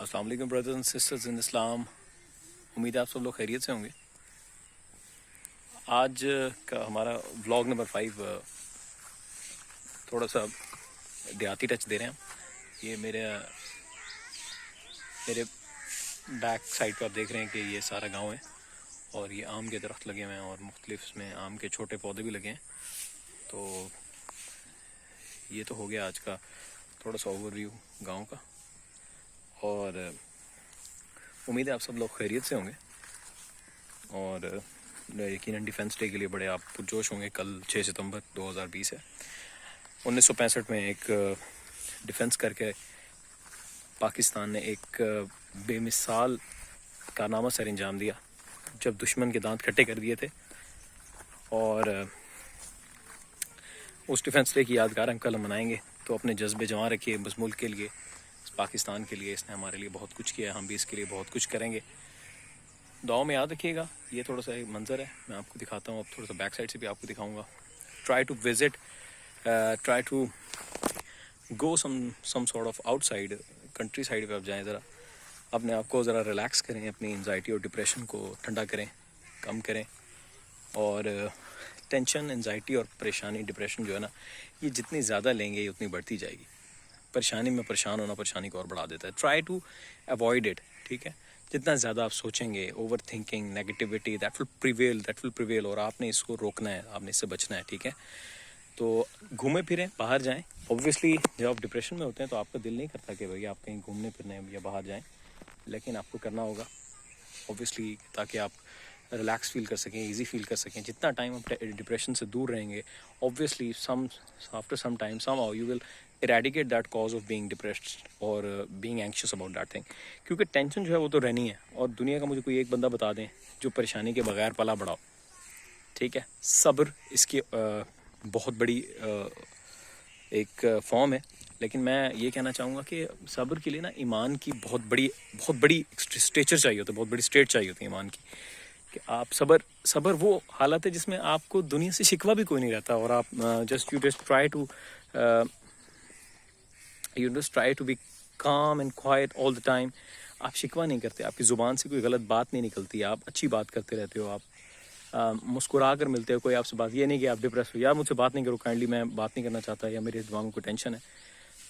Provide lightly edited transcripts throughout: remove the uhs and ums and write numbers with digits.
अस्सलाम वालेकुम brothers and sisters इन इस्लाम। उम्मीद है आप सब लोग खैरियत से होंगे। आज का हमारा व्लॉग नंबर 5 थोड़ा सा देहाती टच दे रहे हैं। ये मेरे बैक साइड पे आप देख रहे हैं कि ये सारा गांव है और ये आम के दरख्त लगे हुए हैं और मुख्तलिफ इसमें आम के छोटे पौधे भी लगे हैं। तो ये तो हो गया आज का थोड़ा सा ओवरव्यू गांव का, और उम्मीद है आप सब लोग खैरियत से होंगे और यकीनन डिफेंस डे के लिए बड़े आप पुरजोश होंगे। कल 6 सितंबर 2020 है। 1965 में एक डिफेंस करके पाकिस्तान ने एक बेमिसाल कारनामा सर अंजाम दिया जब दुश्मन के दांत खट्टे कर दिए थे। और उस डिफेंस डे की यादगार हम कल मनाएंगे, तो अपने जज्बे जमा रखिए। बस मुल्क के लिए, पाकिस्तान के लिए इसने हमारे लिए बहुत कुछ किया है, हम भी इसके लिए बहुत कुछ करेंगे। दुआओं में याद रखिएगा। ये थोड़ा सा एक मंजर है, मैं आपको दिखाता हूँ। अब थोड़ा सा बैक साइड से भी आपको दिखाऊंगा। Try to visit, try to go some sort of outside, countryside पे आप जाएँ, ज़रा अपने आप को ज़रा रिलैक्स करें, अपनी एंजाइटी और डिप्रेशन को ठंडा करें, कम करें। और टेंशन, एंजाइटी और परेशानी, डिप्रेशन जो है ना, ये जितनी ज़्यादा लेंगे ये उतनी बढ़ती जाएगी। परेशानी में परेशान होना परेशानी को और बढ़ा देता है। ट्राई टू अवॉइड इट, ठीक है। जितना ज़्यादा आप सोचेंगे, over thinking, negativity, that will prevail और आपने इसको रोकना है, आपने इससे बचना है, ठीक है। तो घूमें फिरें, बाहर जाएं। ऑब्वियसली जब आप डिप्रेशन में होते हैं तो आपका दिल नहीं करता कि भाई आप कहीं घूमने फिरने या बाहर जाएं, लेकिन आपको करना होगा ऑब्वियसली, ताकि आप रिलैक्स फील कर सकें, इजी फील कर सकें। जितना टाइम आप डिप्रेशन से दूर रहेंगे, obviously after some time somehow you will eradicate that cause of being depressed or being anxious about that thing। क्योंकि टेंशन जो है वो तो रहनी है। और दुनिया का मुझे कोई एक बंदा बता दें जो परेशानी के बगैर पला बढ़ाओ, ठीक है। सब्र इसकी बहुत बड़ी एक फॉर्म है। लेकिन मैं ये कहना चाहूँगा कि सब्र के लिए ना ईमान की बहुत बड़ी स्टेचर चाहिए होता है, बहुत बड़ी स्टेट चाहिए होती है ईमान की। कि आप सब्र वो हालत है जिसमें आपको दुनिया से शिकवा भी कोई नहीं रहता और आप you just try to be calm and quiet all the time. आप शिकवा नहीं करते, आपकी ज़ुबान से कोई गलत बात नहीं निकलती, आप अच्छी बात करते रहते हो, आप मुस्कुरा कर मिलते हो। कोई आपसे बात, ये नहीं कि आप डिप्रेस हो, यार मुझसे बात नहीं करो काइंडली, मैं बात नहीं करना चाहता, या मेरे दिमाग में कोई टेंशन है।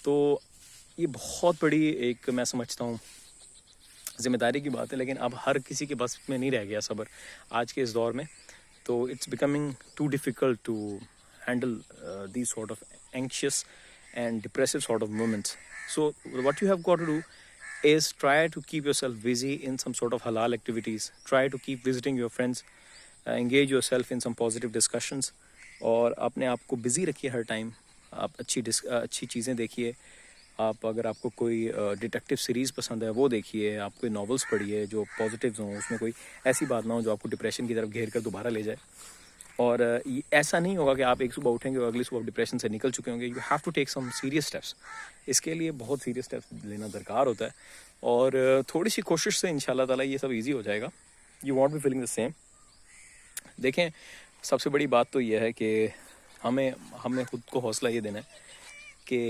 तो ये बहुत बड़ी एक, मैं समझता हूँ, ज़िम्मेदारी की बात है। लेकिन अब हर किसी के बस में नहीं रह गया सब्र आज के इस दौर में। तो it's becoming too difficult to handle these sort of anxious and depressive sort of moments. So what you have got to do is try to keep yourself busy in some sort of halal activities. Try to keep visiting your friends, engage yourself in some positive discussions, और अपने आप को busy रखिए हर time. आप अच्छी चीज़ें देखिए। आप अगर आपको कोई डिटेक्टिव सीरीज़ पसंद है वो देखिए, आप कोई नॉवेल्स पढ़िए जो पॉजिटिव्स हों, उसमें कोई ऐसी बात ना हो जो आपको डिप्रेशन की तरफ घेर कर दोबारा ले जाए। और ऐसा नहीं होगा कि आप एक सुबह उठेंगे और अगली सुबह डिप्रेशन से निकल चुके होंगे। You have to take some serious steps. इसके लिए बहुत सीरियस स्टेप्स लेना दरकार होता है, और थोड़ी सी कोशिश से इंशाल्लाह ताला ये सब इजी हो जाएगा। You want be feeling the same. देखें, सबसे बड़ी बात तो यह है कि हमें खुद को हौसला ये देना है कि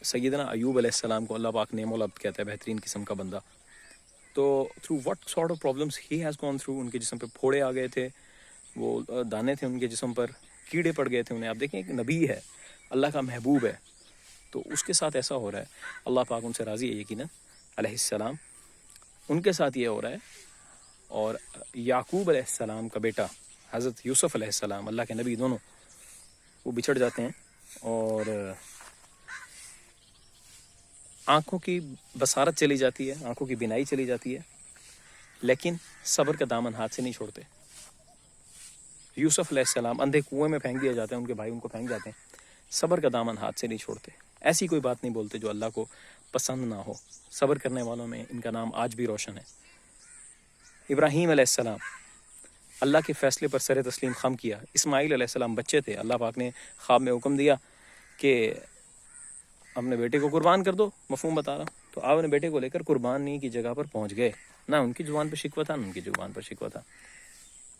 सैयदना अय्यूब अलैहिस्सलाम को अल्लाह पाक नेमोल अब्द कहता है, बेहतरीन किस्म का बंदा। तो through what sort of problems he has gone through, उनके जिस्म पे फोड़े आ गए थे, वो दाने थे उनके जिस्म पर, कीड़े पड़ गए थे उन्हें। आप देखें, एक नबी है, अल्लाह का महबूब है, तो उसके साथ ऐसा हो रहा है। अल्लाह पाक उनसे राज़ी है यकीनन, अलैहिस्सलाम, उनके साथ ये हो रहा है। और याकूब अलैहिस्सलाम का बेटा हज़रत यूसुफ अलैहिस्सलाम, अल्लाह के नबी, दोनों वो बिछड़ जाते हैं और आँखों की बसारत चली जाती है, आँखों की बिनाई चली जाती है, लेकिन सब्र का दामन हाथ से नहीं छोड़ते। यूसुफ अलैहिस्सलाम अंधे कुएं में फेंक दिया जाता है, उनके भाई उनको फेंक जाते हैं, सब्र का दामन हाथ से नहीं छोड़ते। ऐसी कोई बात नहीं बोलते जो अल्लाह को पसंद ना हो। सब्र करने वालों में इनका नाम आज भी रोशन है। इब्राहीम अलैहिस्सलाम, अल्लाह के फ़ैसले पर सर तस्लीम खम किया। इस्माइल अलैहिस्सलाम बच्चे थे, अल्लाह पाक ने ख्वाब में हुक्म दिया कि अपने बेटे को कुर्बान कर दो, मफहूम बता रहा। तो आप अपने बेटे को लेकर कुर्बानी की जगह पर पहुँच गए। ना उनकी ज़ुबान पर शिकवा था, ना उनकी ज़ुबान पर शिकवा था।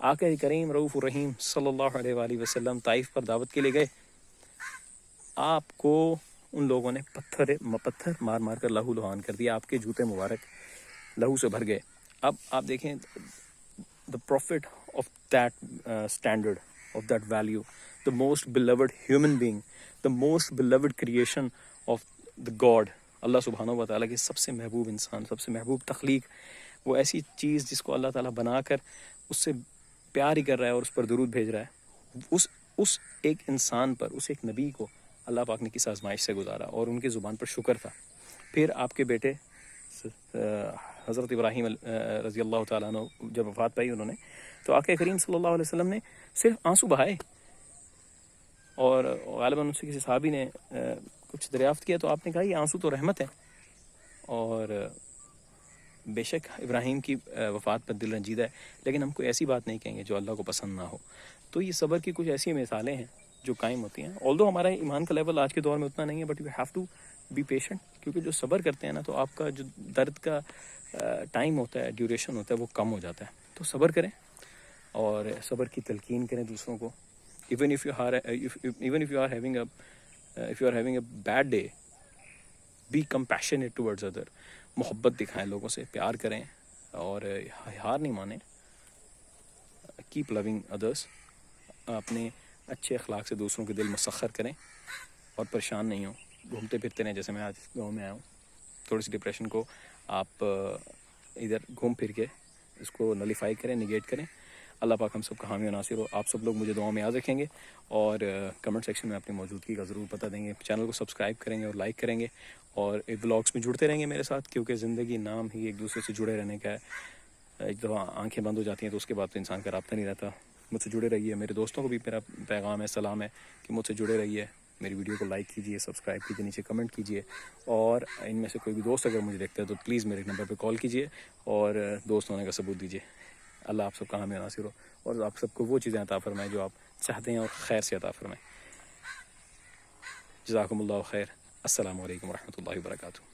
आका करीम रऊफ़ रहीम सल्लल्लाहु अलैहि वसल्लम ताइफ पर दावत के लिए गए। आपको ان لوگوں نے پتھر مار مار کر لہو لہان کر دیا، آپ کے جوتے مبارک لہو سے بھر گئے. اب آپ دیکھیں the prophet of that standard, of that value, the most beloved human being, the most beloved creation of the God, اللہ سبحانہ و تعالیٰ کی سب سے محبوب انسان، سب سے محبوب تخلیق، وہ ایسی چیز جس کو اللہ تعالیٰ بنا کر اس سے پیار ہی کر رہا ہے اور اس پر درود بھیج رہا ہے، اس ایک انسان پر، اس ایک نبی کو اللہ پاک نے کس آزمائش سے گزارا، اور ان کی زبان پر شکر تھا. پھر آپ کے بیٹے حضرت ابراہیم رضی اللہ تعالیٰ عنہ جب وفات پائی انہوں نے، تو آقا کریم صلی اللہ علیہ وسلم نے صرف آنسو بہائے، اور غالباً ان سے کسی صحابی نے کچھ دریافت کیا تو آپ نے کہا یہ آنسو تو رحمت ہے. اور بے شک ابراہیم کی وفات پر دل رنجیدہ ہے، لیکن ہم کوئی ایسی بات نہیں کہیں گے جو اللہ کو پسند نہ ہو. تو یہ صبر کی کچھ ایسی مثالیں ہیں جو قائم ہوتی ہیں. آلدو ہمارا ایمان کا لیول آج کے دور میں اتنا نہیں ہے، but you have to be patient, کیونکہ جو صبر کرتے ہیں نا تو آپ کا جو درد کا ٹائم ہوتا ہے، ڈیوریشن ہوتا ہے، وہ کم ہو جاتا ہے. تو صبر کریں اور صبر کی تلقین کریں دوسروں کو. Even if you are having a bad day, be compassionate towards other. محبت دکھائیں لوگوں سے، پیار کریں اور ہار نہیں مانیں. keep loving others. اپنے اچھے اخلاق سے دوسروں کے دل مسخر کریں اور پریشان نہیں ہوں. گھومتے پھرتے رہیں، جیسے میں آج گاؤں میں آیا ہوں. تھوڑی سی ڈپریشن کو آپ ادھر گھوم پھر کے اس کو نلیفائی کریں، نگیٹ کریں. اللہ پاک ہم سب کا حامی و ناصر ہو. آپ سب لوگ مجھے دعاؤں میں یاد رکھیں گے اور کمنٹ سیکشن میں اپنی موجودگی کا ضرور بتا دیں گے. چینل کو سبسکرائب کریں گے اور لائک کریں گے، اور بلاگس میں جڑتے رہیں گے میرے ساتھ، کیونکہ زندگی نام ہی ایک دوسرے سے جڑے رہنے کا ہے. ایک دفعہ آنکھیں بند ہو جاتی ہیں تو اس کے بعد تو انسان کا رابطہ نہیں رہتا. مجھ سے جڑے رہیے. میرے دوستوں کو بھی میرا پیغام ہے، سلام ہے کہ مجھ سے جڑے رہیے. میری ویڈیو کو لائک کیجیے، سبسکرائب کیجیے، نیچے کمنٹ کیجیے، اور ان میں سے کوئی بھی دوست اگر مجھے دیکھتا ہے تو پلیز میرے نمبر پہ کال کیجیے اور دوست ہونے کا ثبوت دیجیے. اللہ آپ سب کا حامی و ناصر ہو اور آپ سب کو وہ چیزیں عطا فرمائے جو آپ چاہتے ہیں اور خیر سے عطا فرمائے. جزاکم اللہ خیر. السلام علیکم ورحمۃ اللہ وبرکاتہ.